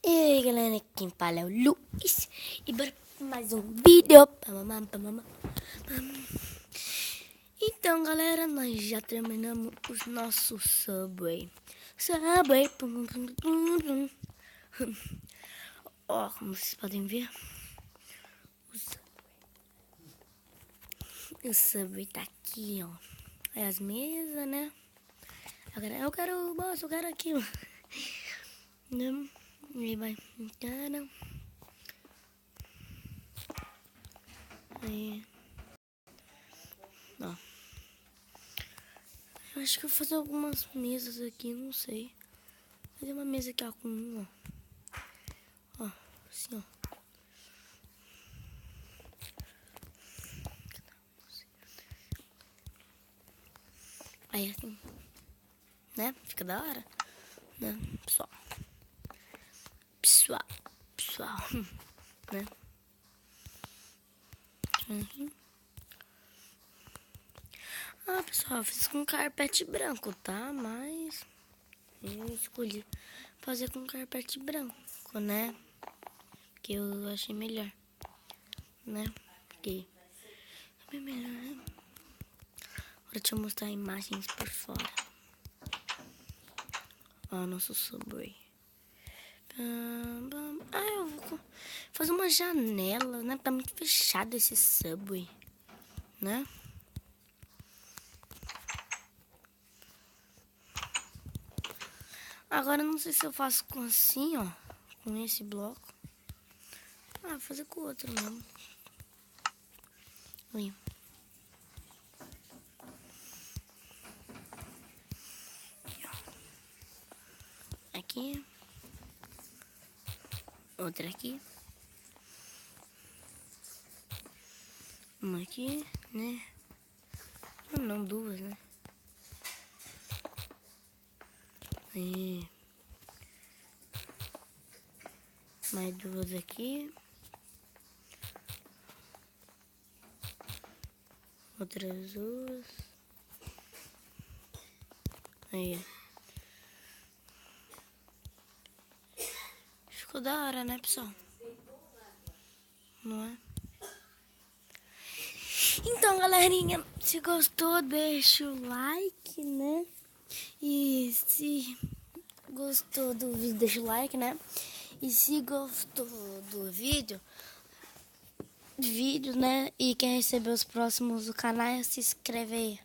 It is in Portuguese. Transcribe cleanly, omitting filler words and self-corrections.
E aí galera, quem fala é o Luiz e bora pra mais um vídeo. Então galera, nós já terminamos os nossos Subway. Ó, como vocês podem ver, o Subway tá aqui, ó. Aí as mesas, né? Agora eu quero o bolso, eu quero aquilo. E vai, cara. Aí, ó. Eu acho que eu vou fazer algumas mesas aqui, não sei. Fazer uma mesa aqui, ó, com ó, assim, ó. Aí assim, né? Fica da hora, né? Pessoal, né? Ah, pessoal, eu fiz com carpete branco, tá? Mas eu escolhi fazer com carpete branco, né? Que eu achei melhor, né? Que é melhor, né? Agora deixa eu mostrar imagens por fora. Ó, nosso Subway. Ah, eu vou fazer uma janela, né? Tá muito fechado esse Subway, né? Agora eu não sei se eu faço com assim, ó. Com esse bloco. Ah, vou fazer com o outro mesmo. Aí. Aqui. Outra aqui. Uma aqui, né? Não, duas, né? Aí. Mais duas aqui. Outras duas. Aí. Ficou da hora, né, pessoal? Não é? Então, galerinha, se gostou, deixa o like, né? E se gostou do vídeo, deixa o like, né? E se gostou do vídeo, né? E quer receber os próximos do canal, se inscreve aí.